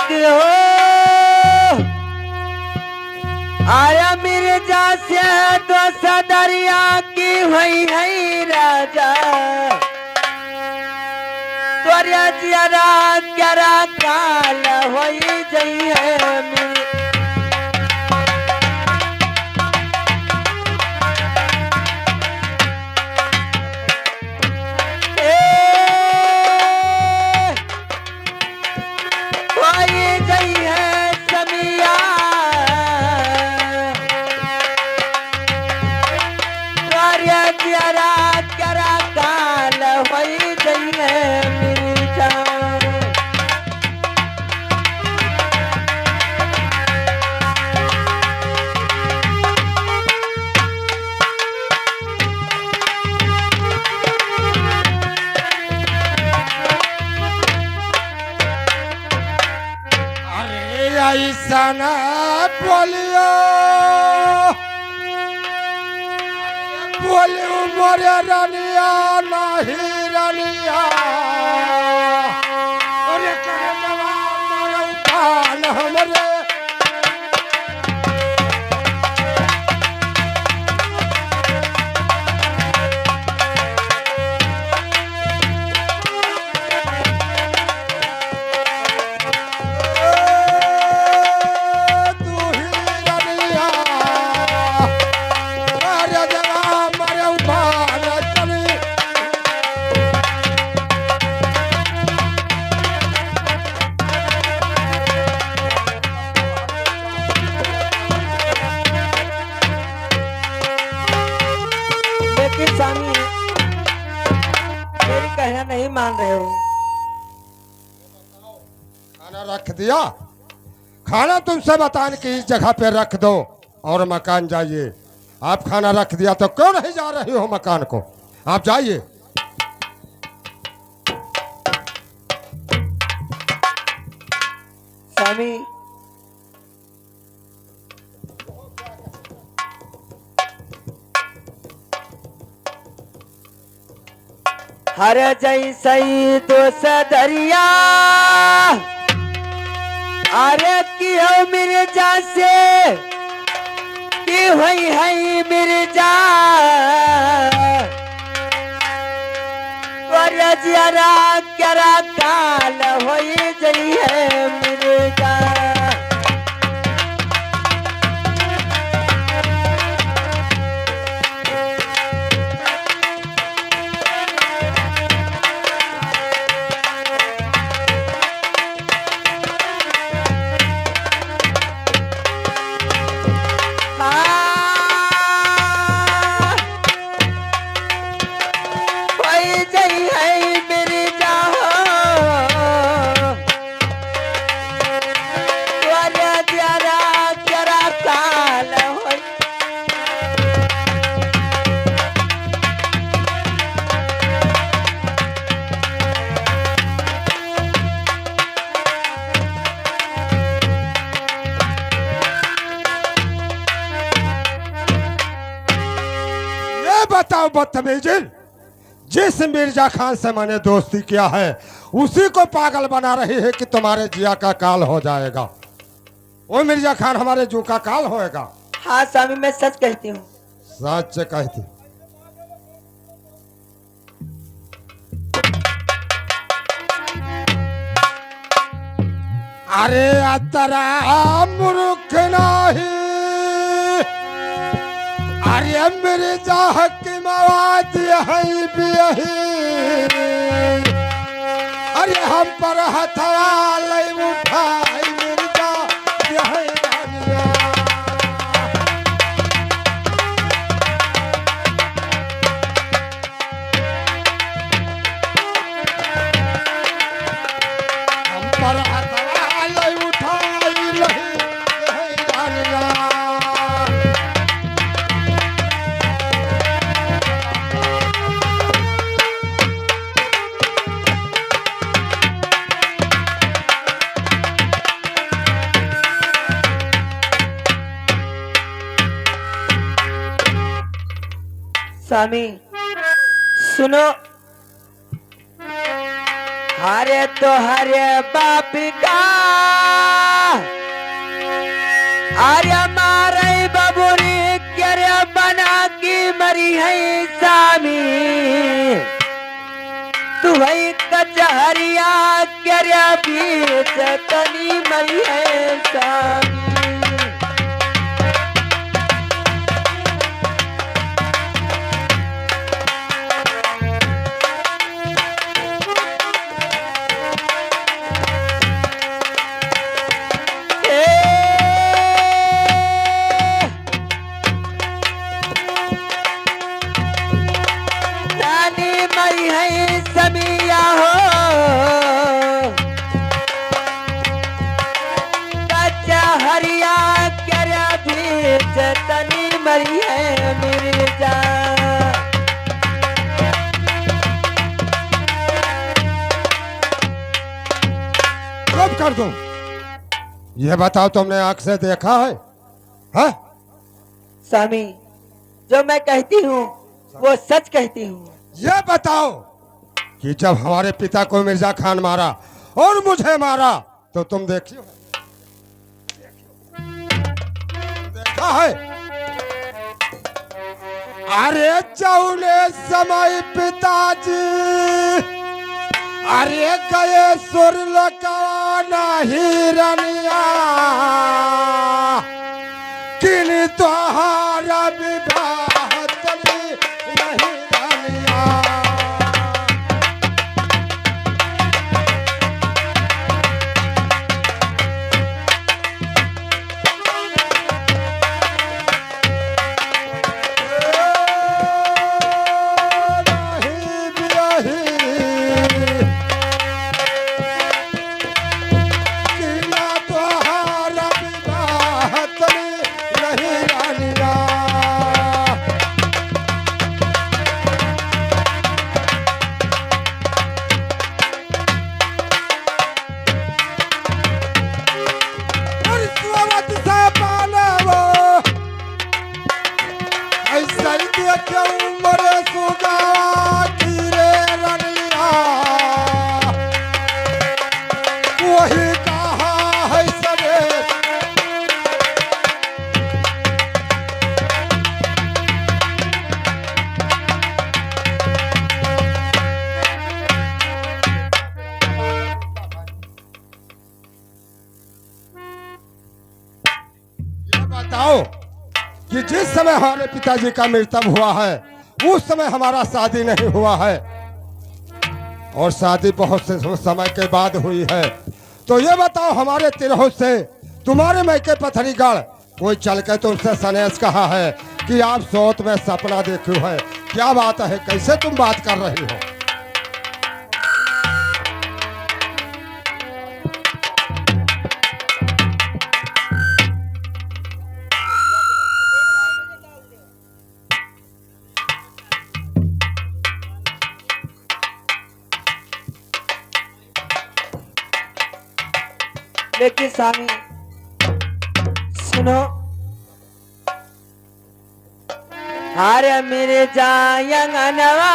कि हो आया मिर्जा से तो सदरिया की हुई है राजा तोरिया जरा जरा काल होई जई है ऐसा न बोलियो बोलियो मोरे रनिया नहीं रनिया अरे करे जवान मोरे उठान हमरे स्वामी मेरी कहना नहीं मान रहे हो। खाना रख दिया खाना तुमसे बताने की इस जगह पे रख दो और मकान जाइए। आप खाना रख दिया तो क्यों नहीं जा रही हो मकान को? आप जाइए। स्वामी हर जैसई तो सदरिया अरे की हो मिर्जा से की हुई है मिर्जा जरा जरा काल होई जई है मिर्जा बताओ बदतमीजी जिस मिर्जा खान से मैंने दोस्ती किया है उसी को पागल बना रही है कि तुम्हारे जिया का काल हो जाएगा। वो मिर्जा खान हमारे जू का काल होएगा। हाँ स्वामी मैं सच कहती हूँ। सच कहती। अरे अतरा मूर्ख नहीं अरे मेरे जाह की मवाद यही भी यही अरे हम पर हथवा लई उठाई मिर्जा यही रानिया हम पर हथवा लई उठाई यही रानिया स्वामी सुनो हरे तो हरे बाप का आर्य मारे बबुरी क्यारे बना की मरी है सामी तू है कचहरिया क्यारे बीच तनी मरी है सामी समिया हो कचहरिया क्या बीच तनी मरी है मिर्जा कब कर दूं? ये बताओ, तुमने आंख से देखा है? हाँ? स्वामी जो मैं कहती हूँ वो सच कहती हूँ। ये बताओ कि जब हमारे पिता को मिर्जा खान मारा और मुझे मारा तो तुम देखी हो? देखा है? अरे चौले समय पिताजी अरे गए सुर लकाना हिरनिया किन तोहारा विवाह तली नहीं रनिया। बताओ कि जिस समय हमारे पिताजी का मृत्यु हुआ है उस समय हमारा शादी नहीं हुआ है और शादी बहुत से समय के बाद हुई है। तो ये बताओ हमारे तिरहुत से तुम्हारे मैके पथरीगढ़ कोई चल के तुमसे सनेश कहा है कि आप सोत में सपना देखी है? क्या बात है? कैसे तुम बात कर रही हो? लेकिन स्वामी सुनो, अरे मेरे जायंगनवा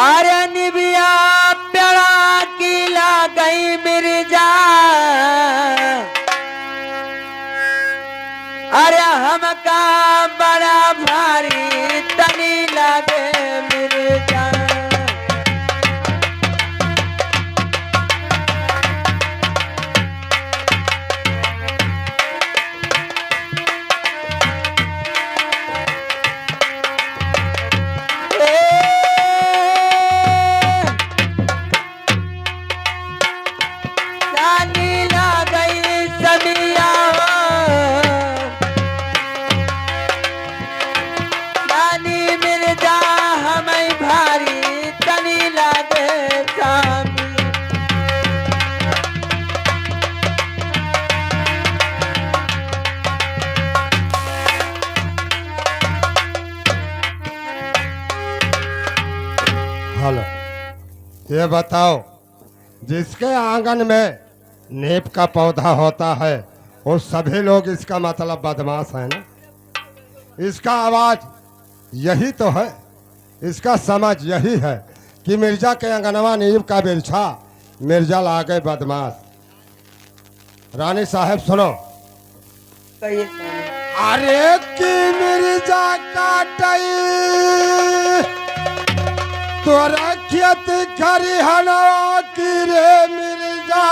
अरे निबिया प्यारा की ला गई मेरे जा अरे हमका बड़ा भारी तनी लगे मेरे जा हेलो, ये बताओ जिसके आंगन में नीम का पौधा होता है वो सभी लोग इसका मतलब बदमाश है ना? इसका आवाज यही तो है, इसका समझ यही है कि मिर्जा के अंगनवा नीम का बिरछा मिर्जा ला गए बदमाश। रानी साहब सुनो। कहिए स्वामी। अरे की मिर्जा काटई तोरा खेत खरिहना की रे मिर्जा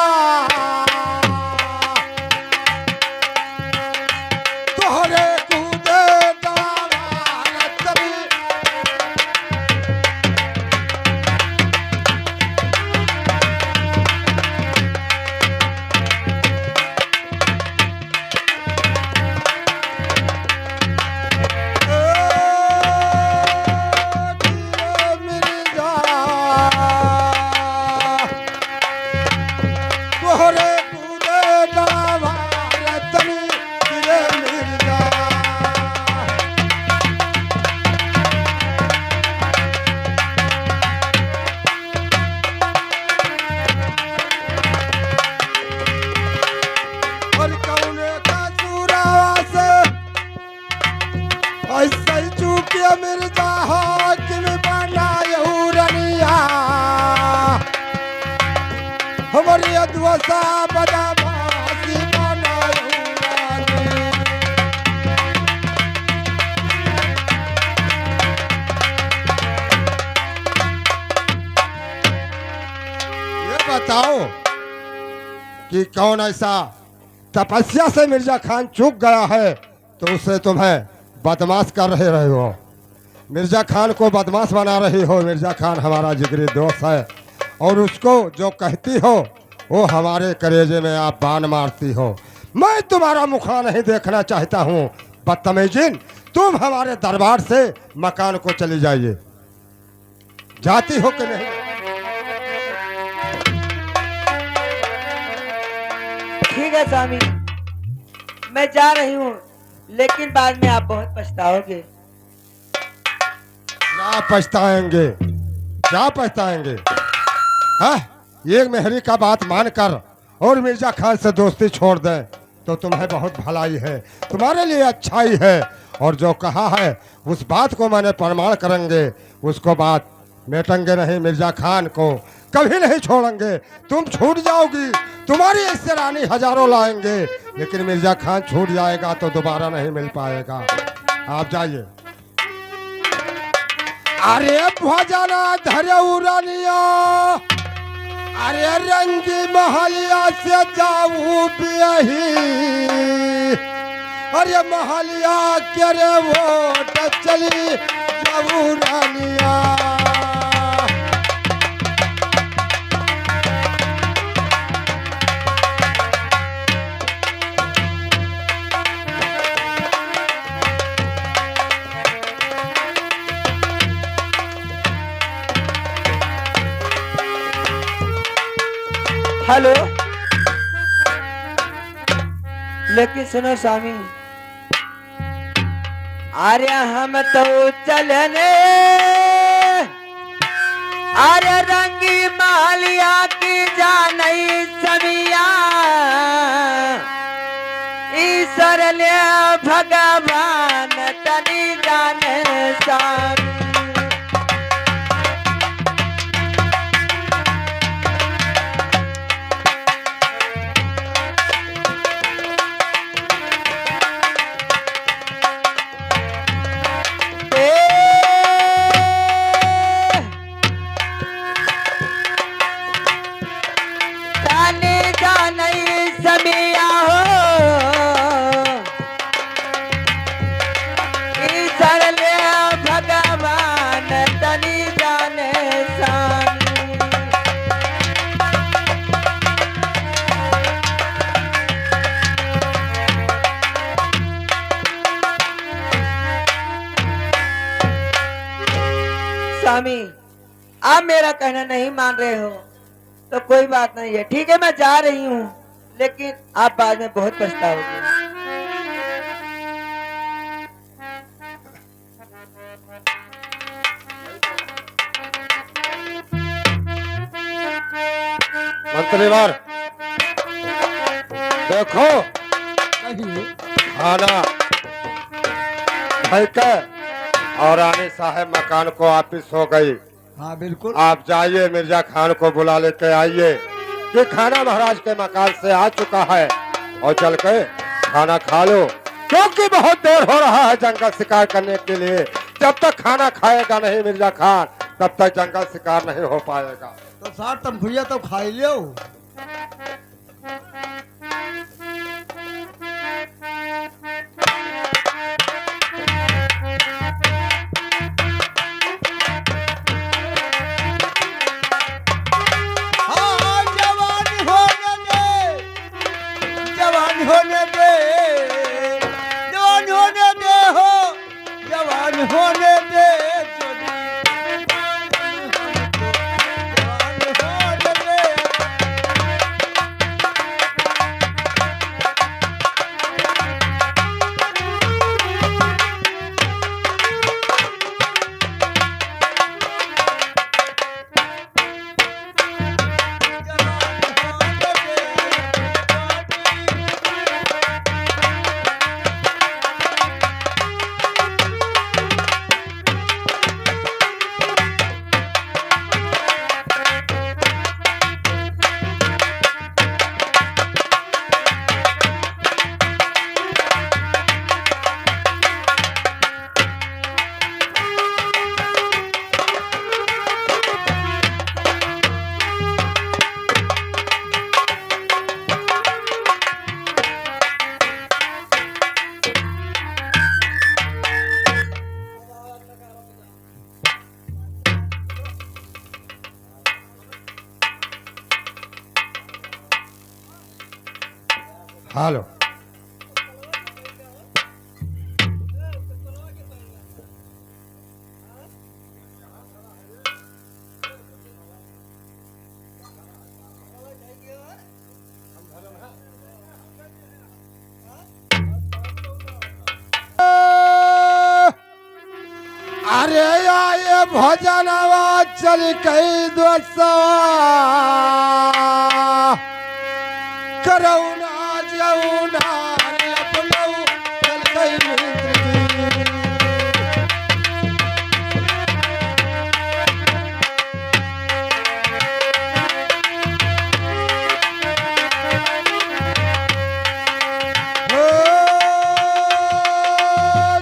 तोहरे कूदे डाला तभी तोहरे कूदे डाला तभी रे मिर्जा और कौने का चूरावा से ऐसे ही चूकिया मिर्जा हाकिम बनायहू रनिया हमारी अधवसा बदमाशी बनायहू रानी। ये बताओ कि कौन ऐसा तपस्या से मिर्जा खान चूक गया है तो उसे तुम्हें बदमाश कर रहे हो। मिर्जा खान को बदमाश बना रही हो। मिर्जा खान हमारा जिगरी दोस्त है और उसको जो कहती हो वो हमारे कलेजे में आप बाण मारती हो। मैं तुम्हारा मुखड़ा नहीं देखना चाहता हूँ। बदतमीजिन, तुम हमारे दरबार से मकान को चली जाइए। जाती हो कि नहीं? ठीक है स्वामी, मैं जा रही हूँ, लेकिन बाद में आप बहुत पछताओगे। क्या पछताएंगे? क्या पछताएंगे? हाँ, ये मेहरी का बात मानकर और मिर्जा खान से दोस्ती छोड़ दें तो तुम्हें बहुत भलाई है, तुम्हारे लिए अच्छाई है। और जो कहा है उस बात को मैंने प्रमाण करेंगे, उसको बात मेटेंगे नहीं। मिर्जा खान को कभी नहीं छोड़ेंगे। तुम छूट जाओगी, तुम्हारी इससे रानी हजारों लाएंगे, लेकिन मिर्जा खान छूट जाएगा तो दोबारा नहीं मिल पाएगा। आप जाइए। अरे भजना धरे रानिया, अरे रंगी महलिया से जाऊं बियही, अरे महलिया के रे वोट चली जाऊं रानिया। हेलो, लेकिन सुनो स्वामी, अरे हम तो चलने, अरे रंगी मालिया की जानई समिया, ईश्वर ले भगवान तनी जाने स्वामी। स्वामी, आप मेरा कहना नहीं मान रहे हो तो कोई बात नहीं है, ठीक है, मैं जा रही हूँ, लेकिन आप बाद में बहुत पछताओगे। मंत्रीवर, देखो खाना के और रानी साहब मकान को वापिस हो गई। हाँ बिल्कुल। आप जाइए, मिर्जा खान को बुला लेके आइए कि खाना महाराज के मकान से आ चुका है। और चल के खाना खा लो, क्योंकि बहुत देर हो रहा है जंगल शिकार करने के लिए। जब तक खाना खाएगा नहीं मिर्जा खान, तब तक जंगल शिकार नहीं हो पाएगा। तो साथ तुम भैया तो खाई लियो। हाँ, जवान होने दे, जवान होने दे, जवान होने दे हो, जवान होने दे। हेलो, अरे ये भजन आवाज चल कई दोस्तवा, करौना जौना रे अपनौ चल कई मित्र जी। हो,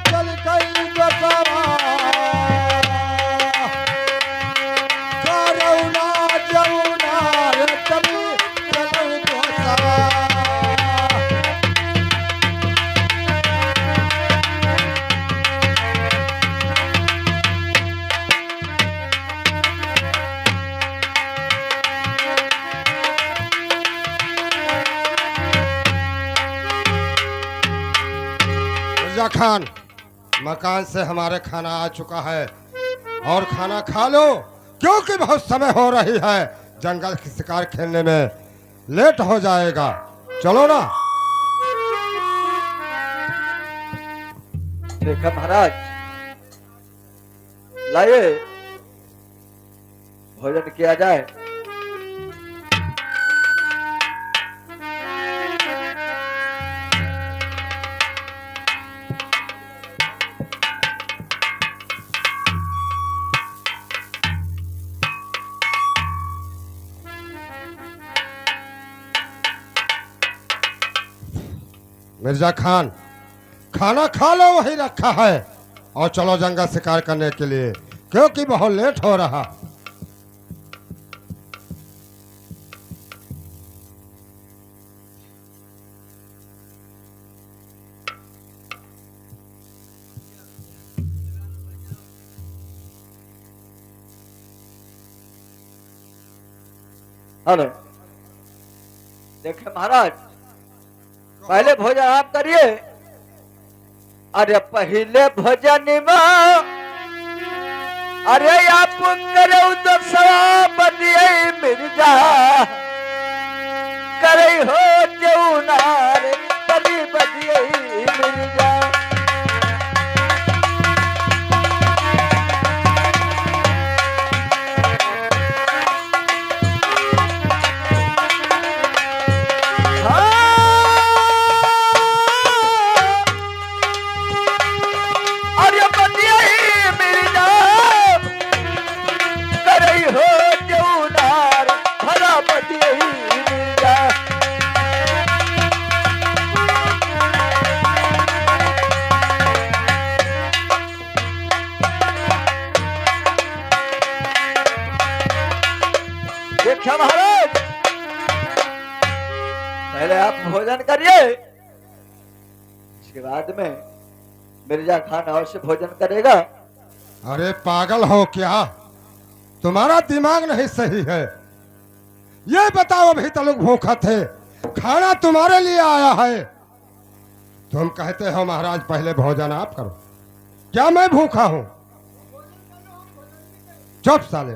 चल कई दोस्तवा, करौना जौना रे तभी चलौ दोस्तवा। मिर्जा खान, मकान से हमारे खाना आ चुका है और खाना खा लो, क्योंकि बहुत समय हो रही है। जंगल की शिकार खेलने में लेट हो जाएगा। चलो ना। देखा महाराज, लाइए भोजन किया जाए। मिर्जा खान, खाना खा लो, वही रखा है, और चलो जंगल शिकार करने के लिए, क्योंकि बहुत लेट हो रहा। हेलो, देखे महाराज, पहले भोजन आप करिए। अरे पहले भोजन में अरे आप करो तो बदिए मिर्जा, करे हो जौनार तभी बदिए मिर्जा। महाराज, पहले आप भोजन करिए, इसके बाद में मिर्जा खान अवश्य भोजन करेगा। अरे पागल हो क्या? तुम्हारा दिमाग नहीं सही है। ये बताओ, अभी तक लोग भूखा थे, खाना तुम्हारे लिए आया है, तुम कहते हो महाराज पहले भोजन आप करो। क्या मैं भूखा हूं? चुप साले।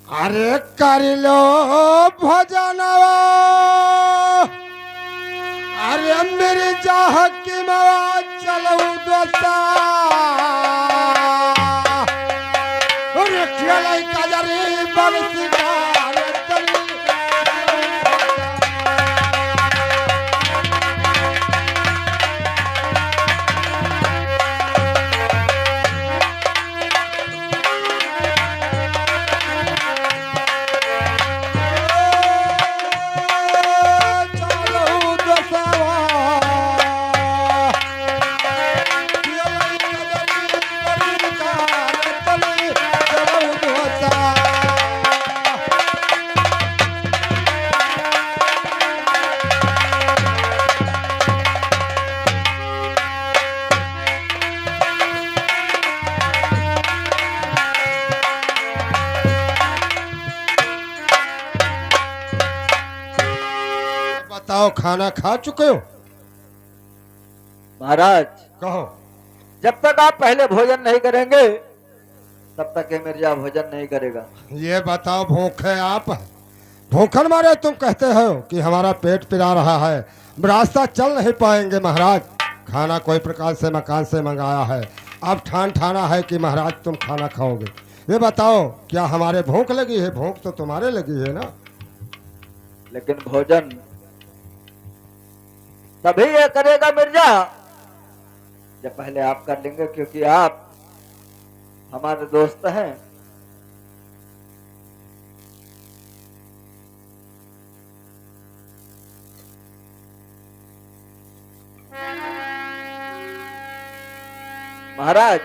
अरे कर लो भोजनवा, अरे मेरी चाह की मवा चलो दोस्ता, अरे खेलाई कजरी बरसिकार चली। बताओ, खाना खा चुके हो? महाराज, कहो। जब तक आप पहले भोजन नहीं करेंगे तब तक ये मिर्जा भोजन नहीं करेगा। ये बताओ, भूखे आप? भूखन मारे तुम कहते हो कि हमारा पेट पिरा रहा है, रास्ता चल नहीं पाएंगे महाराज। खाना कोई प्रकार से मकान से मंगाया है, अब ठाना है कि महाराज तुम खाना खाओगे। ये बताओ, क्या हमारे भूख लगी है? भूख तो तुम्हारे लगी है ना। लेकिन भोजन तभी ये करेगा मिर्जा जब पहले आप कर लेंगे, क्योंकि आप हमारे दोस्त हैं। महाराज,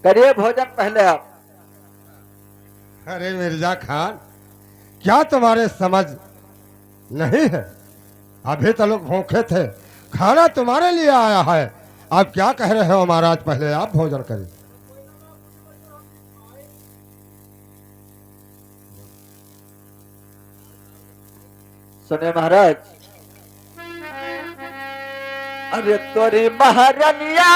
करिए भोजन पहले आप। अरे मिर्जा खान, क्या तुम्हारे समझ नहीं है? अभी तो लोग भूखे थे, खाना तुम्हारे लिए आया है, आप क्या कह रहे हो महाराज पहले आप भोजन करिए। सुने महाराज, अरे तोरी महारानिया,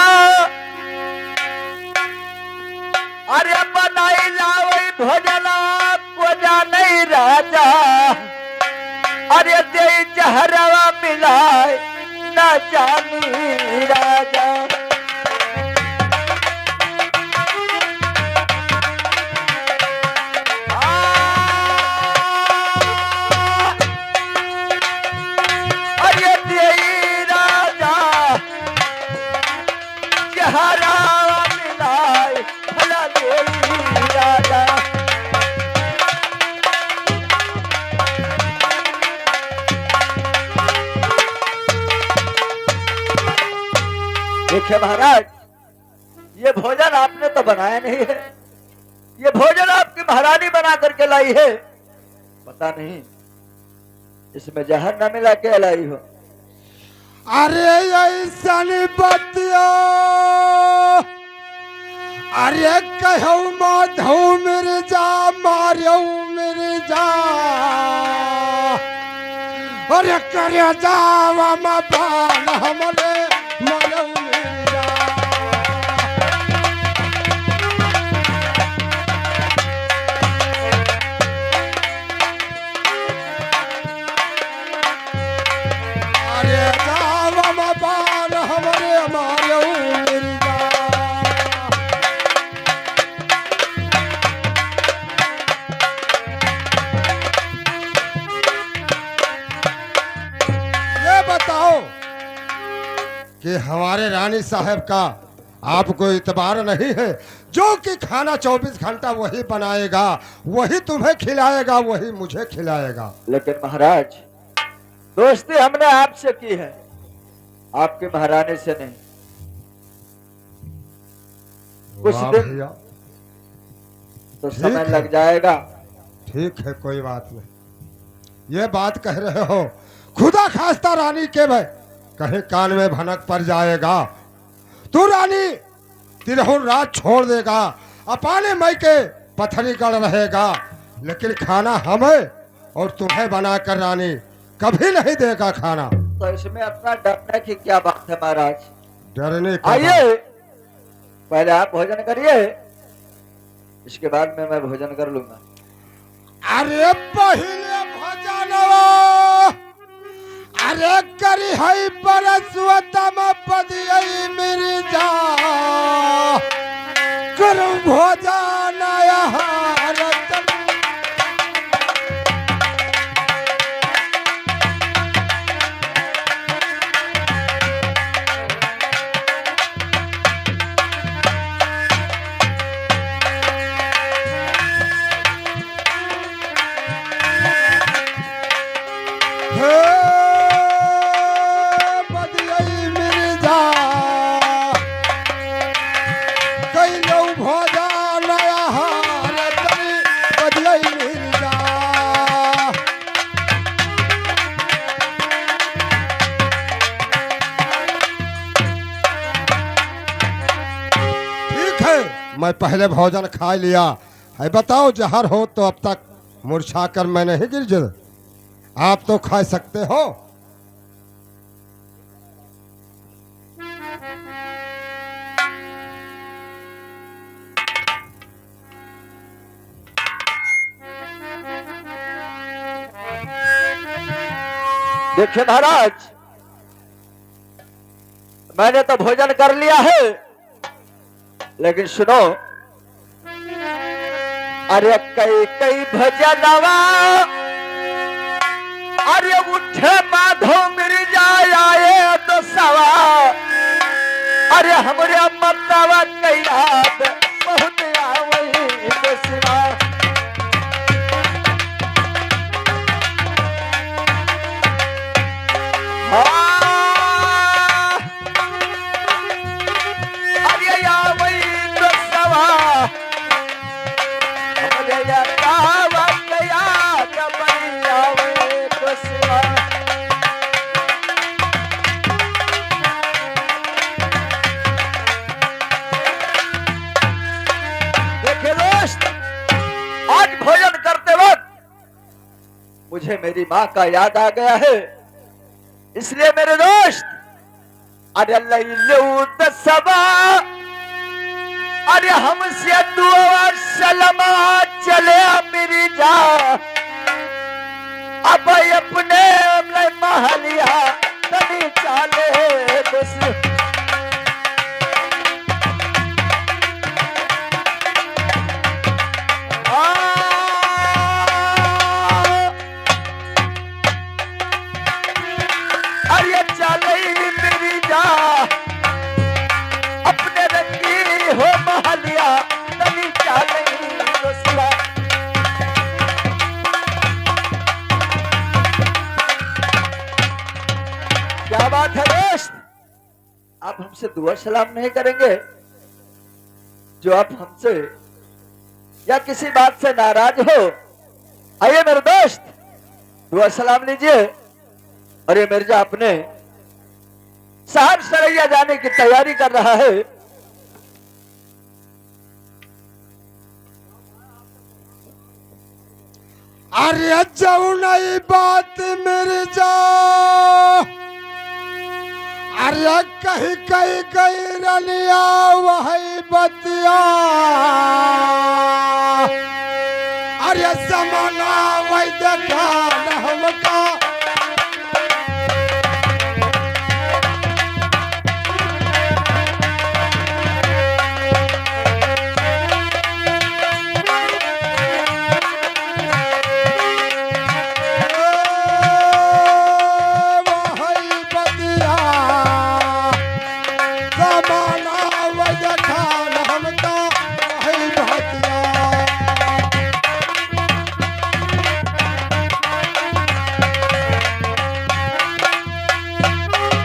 अरे बनाई लावई भोजना को जाने राजा, अरे दे जहरवा मिलाए न जानी राजा। अरे दे राजा जहरवा मिलाए भला दे राजा। देखिए महाराज, ये भोजन आपने तो बनाया नहीं है, ये भोजन आपकी महारानी बना करके लाई है। पता नहीं इसमें जहर न मिला के लाई हो। अरे ऐसा बतिया, अरे कहो माधो मिर्जा मारो मिर्जा, अरे करे जावा मपान हमरे मारो मिर्जा। अरे जावा मपान हमरे मारो मिर्जा। ये बताओ कि हमारे रानी साहब का आपको इतबार नहीं है? जो कि खाना 24 घंटा वही बनाएगा, वही तुम्हें खिलाएगा, वही मुझे खिलाएगा। लेकिन महाराज, दोस्ती हमने आपसे की है, आपकी महारानी से नहीं। कुछ वाह दिन भैया, तो ठीक समय है। लग जाएगा। ठीक है, कोई बात नहीं। ये बात कह रहे हो, खुदा खास्ता रानी के भाई कहीं कान में भनक पड़ जाएगा, तू रानी तिरहुन रात छोड़ देगा, अपाने मई के पथरी गढ़ रहेगा, लेकिन खाना हमें और तुम्हें बनाकर रानी कभी नहीं देगा खाना। तो इसमें अपना डरने की क्या बात है महाराज? डरने का आइए पहले आप भोजन करिए, इसके बाद में मैं भोजन कर लूंगा। अरे पहले भजनवा अरे करी है परसवतम पदियई मिर्जा करम भोजन आहारतन। हे पदियई मिर्जा कैलौ भोजन आहारतन पदियई मिर्जा। ठीक है, मैं पहले भोजन खा लिया है। बताओ जहर हो तो अब तक मूर्छा कर मैं नहीं गिर जा, आप तो खा सकते हो। देखिए महाराज, मैंने तो भोजन कर लिया है, लेकिन सुनो, अरे कई कई भजनवा अरे उठे माधो मिर्जा आए तो सवा, अरे हमरे मतवा कई याद बहुत आवई तो सिवा। अरे आवई तो सवा, हमरे यादवा कई याद बड़ी आवई तो सिवा। देखिए दोस्त, आज भोजन करते वक्त मुझे मेरी माँ का याद आ गया है, इसलिए मेरे दोस्त अरे लूट सबा अरे हमसे दुआ सलमा चले मेरी जा, अब अपने महलिया तनी चाले दोस्त। अरे चले मेरी जा, अपने रंगी हो महलिया तनी चले दोस्ता। क्या बात है दोस्त, आप हमसे दुआ सलाम नहीं करेंगे? जो आप हमसे या किसी बात से नाराज हो, आइए मेरे दोस्त दुआ सलाम लीजिए। और ये मिर्जा अपने साहब सरैया जाने की तैयारी कर रहा है। अरे जाऊ नहीं बात मिर्जा, अरे कहीं कहीं कहीं रलिया वही बतिया, अरे जमाना वही देखा न हमका।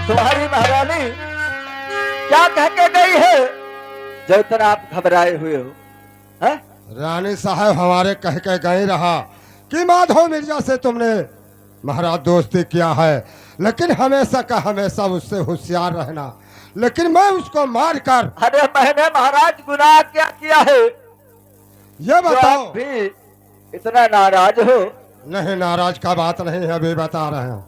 तुम्हारी महारानी क्या कह के गई है जो इतना आप घबराए हुए हो? हैं? रानी साहब हमारे कह के गए रहा कि माधव मिर्जा से तुमने महाराज दोस्ती किया है, लेकिन हमेशा का हमेशा उससे होशियार रहना। लेकिन मैं उसको मार कर, अरे मैंने महाराज गुनाह क्या किया है ये जो बताओ। आप भी इतना नाराज हो? नहीं, नाराज का बात नहीं है, अभी बता रहे हैं।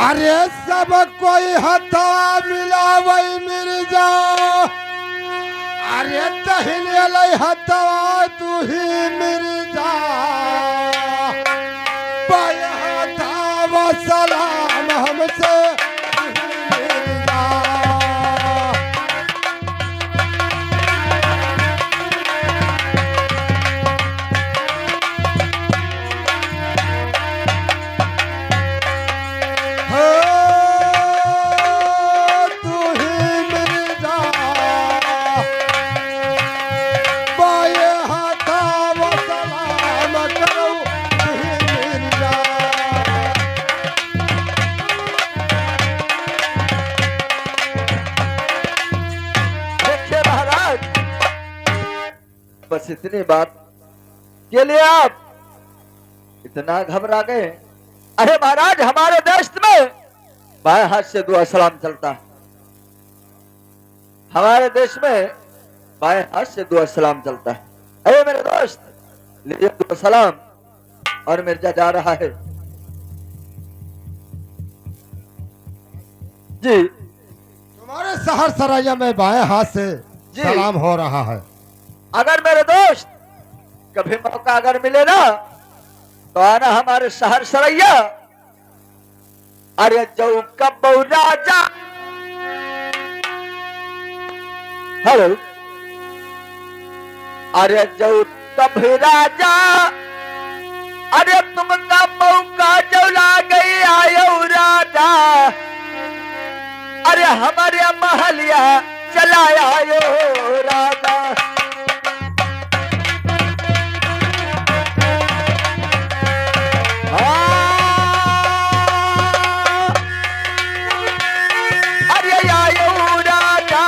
अरे सब कोई हथवा मिला वही मिर्जा, अरे दहिने लई हथवा तू ही मिर्जा, बाएं हथवा सलाम हमसे तू ही मिर्जा। हो, तू ही मिर्जा, बाएं हथवा सलाम करो तू ही मिर्जा। देखिए महाराज, बस इतनी बात के लिए आप इतना घबरा गए? अरे महाराज, हमारे देश में बाएं हाथ से दुआ सलाम चलता है। हमारे देश में बाएं हाथ से दुआ सलाम चलता है। अरे मेरे दोस्त, लीजिए दुआ सलाम। और मिर्जा जा रहा है। जी तुम्हारे शहर सराया में बाएं हाथ से जी। सलाम हो रहा है। अगर मेरे दोस्त कभी मौका अगर मिले ना तो आना हमारे शहर सरैया। अरे जो कब राजा, हेलो, अरे जो कभी राजा, अरे तुमका मौका जो ला गई आयो राजा, अरे हमारे महलिया चलाया आयो राजा। अरे आयो राजा,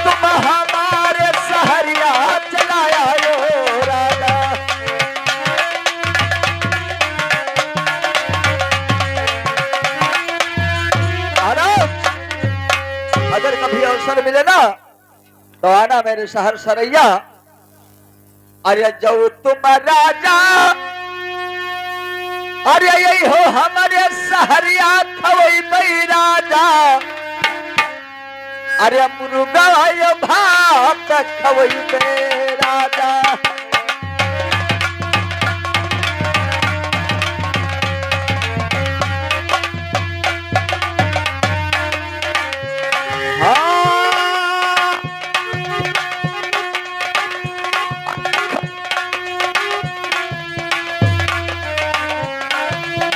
तुम हमारे सहरिया चलाया आयो राजा। अगर कभी अवसर मिले ना तो आना मेरे शहर सरैया। अरे जो तुम राजा, अरे यही हो हमारे सहरिया खवई बई राजा, अरे मुर्गा भात खवई बे राजा। हाँ,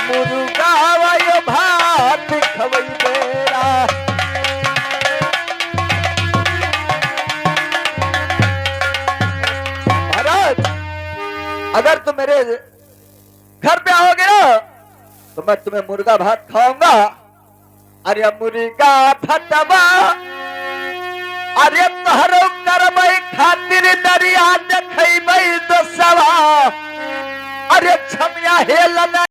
मुर्गा भात खवई बेरा। महाराज, अगर तुम मेरे घर पे आओगे ना तो मैं तुम्हें मुर्गा भात खाऊंगा। अरे मुर्गा भतवा, अरे तोहरो करबै खातिर दरिया देखै तो सवा, अरे छमिया हेलन